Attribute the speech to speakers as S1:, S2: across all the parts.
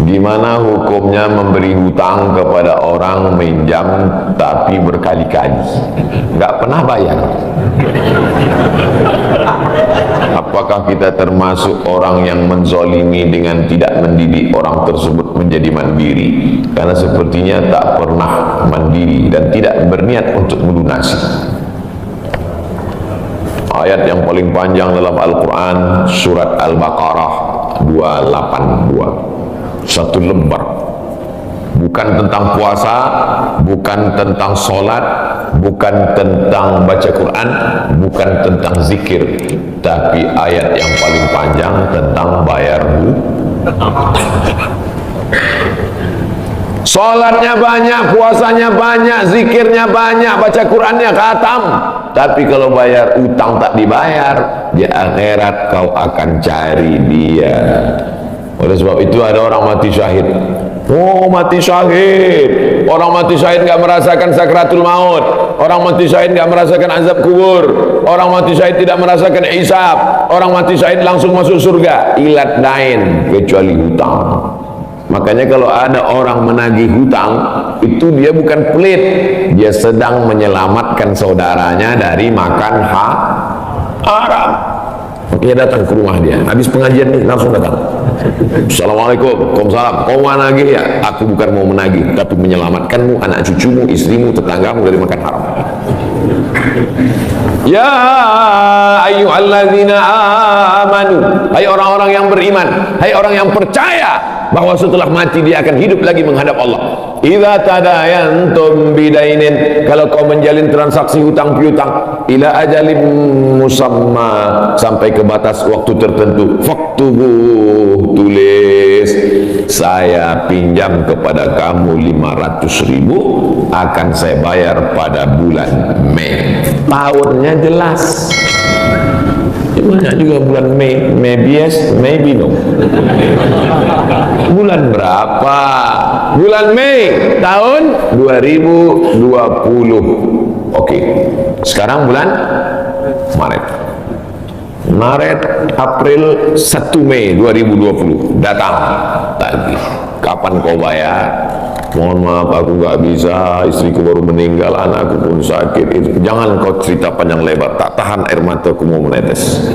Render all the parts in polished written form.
S1: Gimana hukumnya memberi hutang kepada orang minjam tapi berkali-kali nggak pernah bayar? Apakah kita termasuk orang yang menzolimi dengan tidak mendidik orang tersebut menjadi mandiri? Karena sepertinya tak pernah mandiri dan tidak berniat untuk melunasi. Ayat yang paling panjang dalam Al-Quran, surat Al-Baqarah 282, satu lembar. Bukan tentang puasa, bukan tentang sholat, bukan tentang baca Quran, bukan tentang zikir, tapi ayat yang paling panjang tentang bayar hutang. Sholatnya banyak, puasanya banyak, zikirnya banyak, baca Qurannya khatam, tapi kalau bayar utang tak dibayar, di akhirat kau akan cari dia. Oleh sebab itu ada orang mati syahid. Oh, mati syahid. Orang mati syahid enggak merasakan sakratul maut. Orang mati syahid enggak merasakan azab kubur. Orang mati syahid tidak merasakan hisab. Orang mati syahid langsung masuk surga. Ilat lain kecuali hutang. Makanya kalau ada orang menagih hutang, itu dia bukan pelit, dia sedang menyelamatkan saudaranya dari makan haram. Makanya datang ke rumah dia, habis pengajian nih langsung datang. Assalamualaikum, waalaikumsalam. Kau mau nagih ya? Aku bukan mau menagih, tapi menyelamatkanmu, anak cucumu, istrimu, tetanggamu dari makan haram. Ya ayyuhalladzina amanu, hai orang-orang yang beriman, hai orang yang percaya bahwa setelah mati dia akan hidup lagi menghadap Allah. Idza tadayantum bidainin, kalau kau menjalin transaksi hutang piutang, ila ajalin musamma, sampai ke batas waktu tertentu, faktubuh, tulis, saya pinjam kepada kamu 500.000, akan saya bayar pada bulan Mei. Tahunnya jelas. Banyak juga bulan Mei, maybe yes, maybe no. Bulan berapa? Bulan Mei tahun 2020. Oke. Sekarang bulan Maret. April, 1 Mei 2020 datang lagi. Kapan kau bayar? Mohon maaf, aku nggak bisa, istriku baru meninggal, anakku pun sakit. Jangan kau cerita panjang lebar, tak tahan air mataku mau menetes.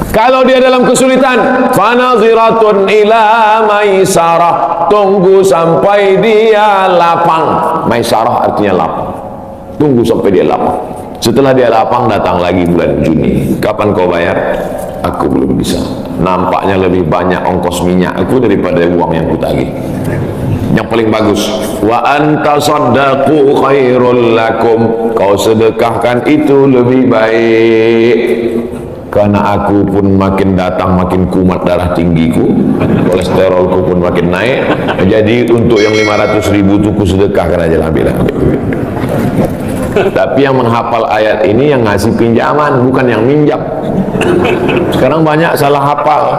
S1: Kalau dia dalam kesulitan, fanaziratun ila maisarah, tunggu sampai dia lapang. Maisarah artinya lapang, tunggu sampai dia lapang. Setelah dia lapang, datang lagi bulan Juni. Kapan kau bayar? Aku belum bisa. Nampaknya lebih banyak ongkos minyak aku daripada uang yang kutagih. Yang paling bagus, wa anta saddaqu khairul lakum, kau sedekahkan itu lebih baik. Karena aku pun makin datang makin kumat darah tinggiku, kolesterolku pun makin naik. Jadi untuk yang 500.000 itu ku sedekahkan aja lah, ambil. Tapi yang menghafal ayat ini yang ngasih pinjaman, bukan yang minjam. Sekarang banyak salah hafal,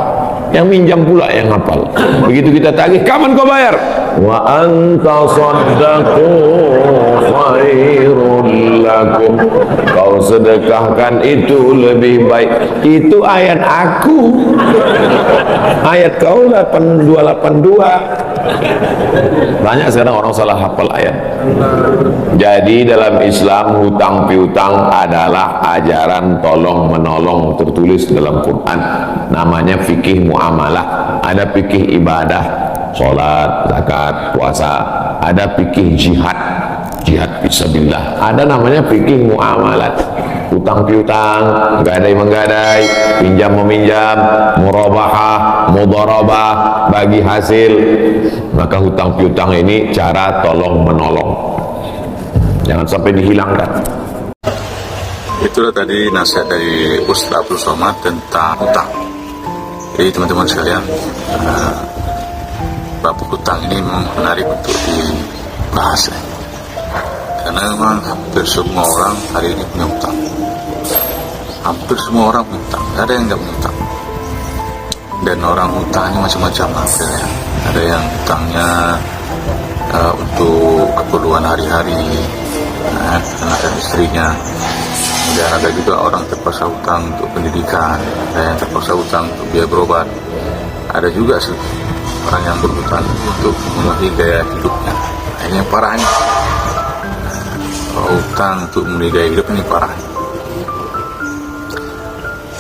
S1: yang minjam pula yang hafal. Begitu kita tagih, kapan kau bayar? Wa anta saddaqu khairul lakum, kau sedekahkan itu lebih baik. Itu ayat aku, ayat kau 8282. Banyak sekarang orang salah hafal ayat. Jadi dalam Islam hutang piutang adalah ajaran tolong menolong tertulis dalam Quran, namanya fikih muamalah. Ada fikih ibadah, sholat, zakat, puasa. Ada fikih jihad, jihad fisabilillah. Ada namanya fikih muamalat, hutang piutang, gadai menggadai, pinjam meminjam, murabahah, mudharabah, bagi hasil. Maka hutang piutang ini cara tolong menolong, jangan sampai dihilangkan.
S2: Itulah tadi nasihat dari Ustaz Abdul Somad tentang hutang. Jadi teman-teman sekalian, bab hutang ini memang menarik untuk dibahas, karena memang hampir semua orang hari ini punya hutang. Hampir semua orang punya hutang, ada yang tidak punya hutang. Dan orang hutangnya macam-macam, ada yang hutangnya untuk keperluan hari-hari, anak dan istrinya. Dan ada juga orang terpaksa hutang untuk pendidikan, ada yang terpaksa hutang untuk biaya berobat. Ada juga sih orang yang berhutang untuk memenuhi gaya hidupnya. Nah, ini yang parahnya. Hutang untuk memenuhi gaya hidup ini parah.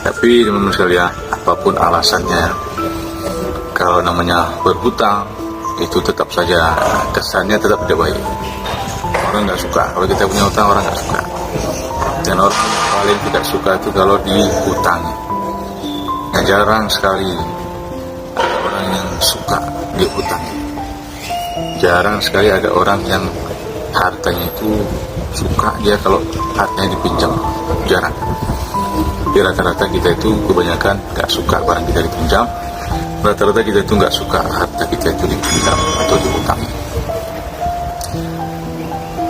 S2: Tapi teman-teman sekalian, apapun alasannya, kalau namanya berhutang itu tetap saja kesannya tetap tidak baik. Orang nggak suka kalau kita punya hutang, orang nggak suka. Dan orang paling tidak suka itu kalau dihutangi. Nah, jarang sekali ada orang yang suka dihutangi. Jarang sekali ada orang yang hartanya itu suka dia kalau hartanya dipinjam. Jarang. Di rata-rata kita itu kebanyakan nggak suka barang kita dipinjam. Rata-rata kita itu nggak suka harta kita itu dipinjam atau dihutangi.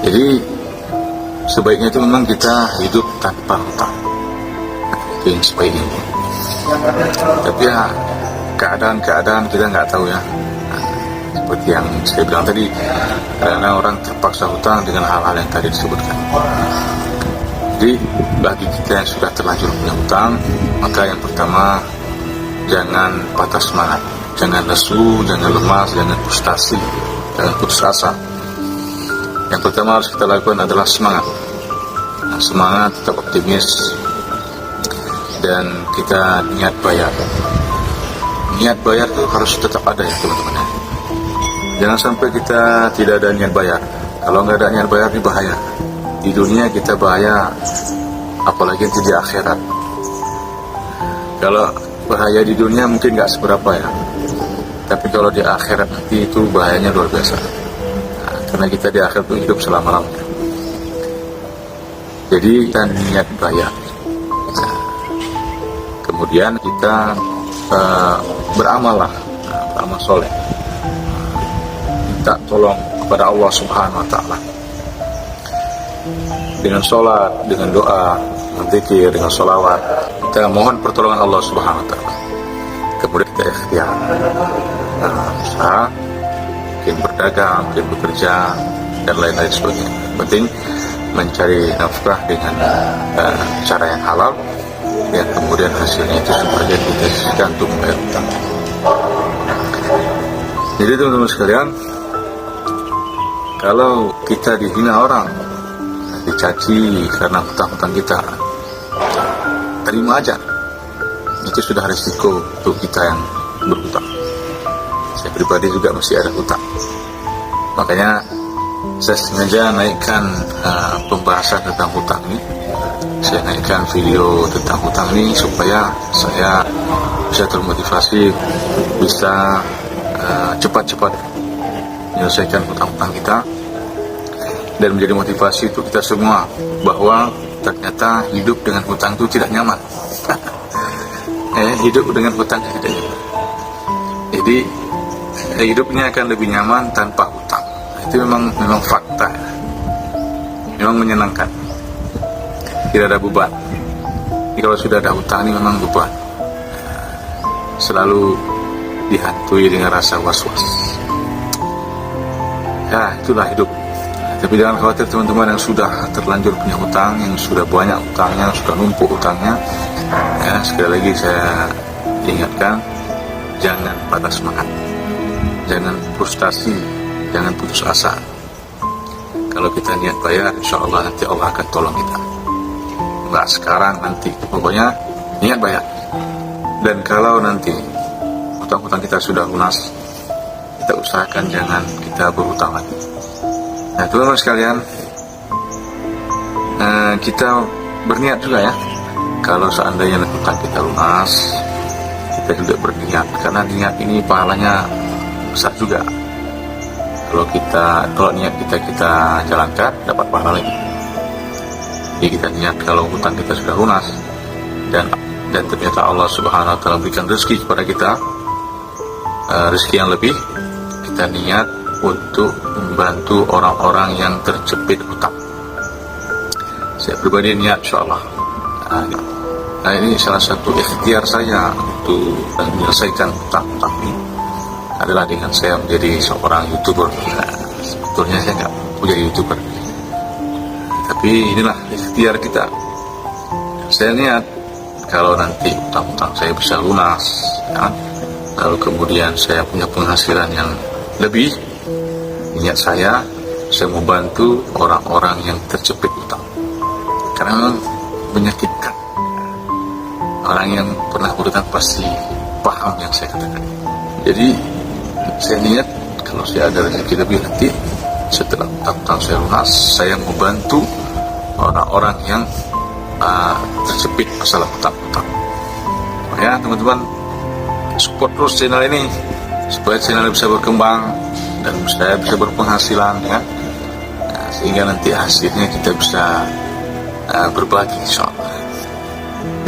S2: Jadi sebaiknya itu memang kita hidup tanpa hutang. Itu yang sebaiknya. Tapi ya keadaan kita nggak tahu ya. Seperti yang saya bilang tadi, karena orang terpaksa hutang dengan hal-hal yang tadi disebutkan. Jadi bagi kita yang sudah terlanjur punya hutang, maka yang pertama, jangan patah semangat, jangan lesu, jangan lemas, jangan frustasi, jangan putus asa. Yang pertama harus kita lakukan adalah semangat. Semangat, tetap optimis, dan kita niat bayar. Niat bayar itu harus tetap ada ya teman-teman. Jangan sampai kita tidak ada niat bayar. Kalau nggak ada niat bayar ini bahaya. Di dunia kita bahaya, apalagi nanti di akhirat. Kalau bahaya di dunia mungkin nggak seberapa ya, tapi kalau di akhirat nanti itu bahayanya luar biasa. Karena kita di akhirat itu hidup selama-lamanya. Jadi kita niat bayar. Kemudian kita beramal lah, beramal soleh. Minta tolong kepada Allah Subhanahu Wa Taala dengan sholat, dengan doa, dengan zikir, dengan sholawat. Kita mohon pertolongan Allah Subhanahu Wa Taala. Kemudian kita ikhtiar, usaha, mungkin berdagang, mungkin bekerja, dan lain-lain sebagainya. Penting mencari nafkah dengan cara yang halal, yang kemudian hasilnya itu sebagian kita sisihkan untuk membayar hutang. Jadi teman-teman sekalian, kalau kita dihina orang, dicaci karena hutang-hutang kita, terima aja. Itu sudah risiko untuk kita yang berhutang. Saya pribadi juga masih ada hutang. Makanya saya sengaja naikkan pembahasan tentang hutang ini. Saya naikkan video tentang hutang ini supaya saya bisa termotivasi, bisa cepat-cepat menyelesaikan hutang-hutang kita, dan menjadi motivasi untuk kita semua bahwa ternyata hidup dengan hutang itu tidak nyaman. Hidup dengan hutang tidak nyaman. Jadi hidupnya akan lebih nyaman tanpa hutang. Itu memang fakta. Memang menyenangkan. Tidak ada beban. Jadi kalau sudah ada hutang ini memang beban. Selalu dihantui dengan rasa was-was. Ya, itulah hidup. Tapi jangan khawatir teman-teman yang sudah terlanjur punya hutang, yang sudah banyak hutangnya, sudah numpuk hutangnya. Ya, sekali lagi saya ingatkan, jangan patah semangat, jangan frustasi, jangan putus asa. Kalau kita niat bayar, insya Allah nanti Allah akan tolong kita. Enggak sekarang, nanti. Pokoknya niat bayar. Dan kalau nanti hutang-hutang kita sudah lunas, kita usahakan jangan kita berhutang lagi. Nah, teman-teman sekalian, kita berniat juga ya. Kalau seandainya hutang kita lunas, kita juga berniat, karena niat ini pahalanya besar juga. Kalau niat kita jalankan, dapat pahala lagi. Jadi kita niat kalau hutang kita sudah lunas, dan ternyata Allah Subhanahu Wa Taala berikan rezeki kepada kita, rezeki yang lebih, kita niat untuk membantu orang-orang yang terjepit hutang. Saya pribadi niat insyaAllah. Nah, ini salah satu ikhtiar saya untuk menyelesaikan hutang-hutang ini adalah dengan saya menjadi seorang YouTuber. sebetulnya saya nggak mau jadi YouTuber. Tapi inilah ikhtiar kita. Saya niat kalau nanti utang-utang saya bisa lunas, ya, lalu kemudian saya punya penghasilan yang lebih, niat saya mau bantu orang-orang yang terjepit utang. Karena memang menyakitkan. Orang yang pernah berutang pasti paham yang saya katakan. Jadi saya niat kalau saya ada rezeki lebih nanti setelah utang-utang saya lunas, saya mau bantu orang-orang yang terjepit masalah utang-utang. Ya teman-teman, support terus channel ini supaya channel bisa berkembang dan saya bisa berpenghasilan, ya. Nah, sehingga nanti hasilnya kita bisa berbagi, insyaallah.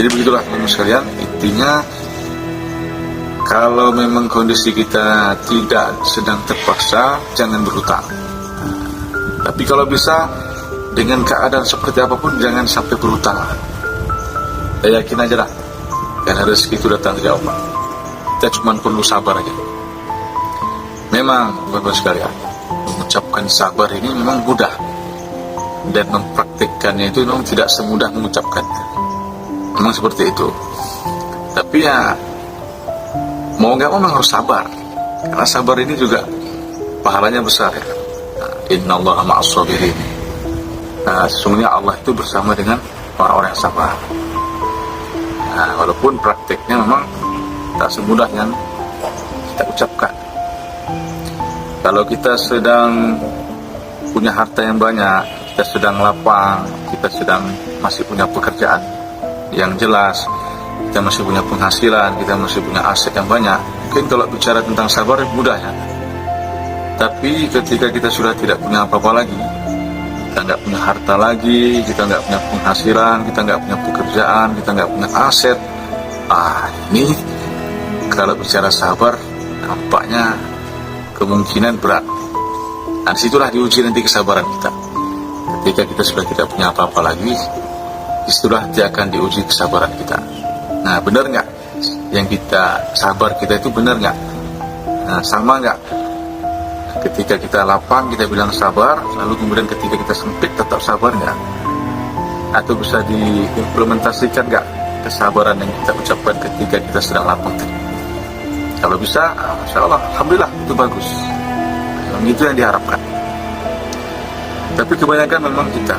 S2: Jadi begitulah teman-teman sekalian, intinya kalau memang kondisi kita tidak sedang terpaksa, jangan berhutang. Tapi kalau bisa, dengan keadaan seperti apapun, jangan sampai berhutang. Ya yakin aja lah, karena rezeki itu datang dari Allah. Kita cuma perlu sabar aja. Memang, teman-teman sekalian, mengucapkan sabar ini memang mudah, dan mempraktikkannya itu memang tidak semudah mengucapkannya. Memang seperti itu. Tapi ya mau nggak mau memang harus sabar, karena sabar ini juga pahalanya besar, ya. Innallaha ma'as sabirin. Sesungguhnya Allah itu bersama dengan orang-orang yang sabar. Walaupun prakteknya memang tak semudah yang kita ucapkan. Kalau kita sedang punya harta yang banyak, kita sedang lapang, kita sedang masih punya pekerjaan yang jelas, kita masih punya penghasilan, kita masih punya aset yang banyak, mungkin kalau bicara tentang sabar mudah, ya. Tapi ketika kita sudah tidak punya apa-apa lagi, kita nggak punya harta lagi, kita nggak punya penghasilan, kita nggak punya pekerjaan, kita nggak punya aset, ini kalau bicara sabar nampaknya kemungkinan berat. Nah, disitulah diuji nanti kesabaran kita. Ketika kita sudah tidak punya apa-apa lagi, disitulah dia akan diuji kesabaran kita. Nah, benar nggak yang kita sabar kita itu benar nggak? Nah, sama nggak? Ketika kita lapang kita bilang sabar, lalu kemudian ketika kita sempit tetap sabar nggak? Atau bisa diimplementasikan nggak kesabaran yang kita ucapkan ketika kita sedang lapang? Kalau bisa, insya Allah, alhamdulillah, itu bagus. Memang itu yang diharapkan. Tapi kebanyakan memang kita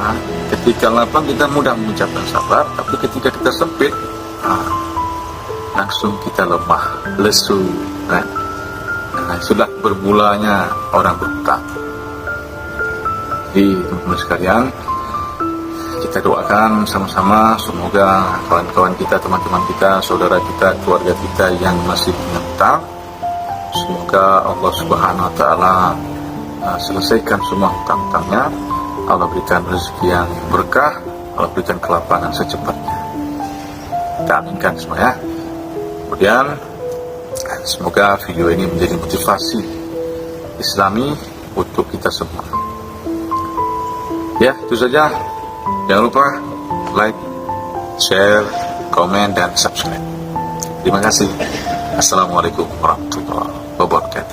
S2: ketika lapang kita mudah mengucapkan sabar, tapi ketika kita sempit, langsung kita lemah, lesu. Nah, sudah bermulanya orang berhutang. Jadi teman-teman sekalian, kita doakan sama-sama semoga kawan-kawan kita, teman-teman kita, saudara kita, keluarga kita yang masih punya hutang, semoga Allah Subhanahu Wa Taala selesaikan semua hutang-hutangnya. Allah berikan rezeki yang berkah, Allah berikan kelapangan secepatnya. Kita aminkan semua, ya. Kemudian semoga video ini menjadi motivasi Islami untuk kita semua. Ya, itu saja. Jangan lupa like, share, komen, dan subscribe. Terima kasih. Assalamualaikum warahmatullahi wabarakatuh.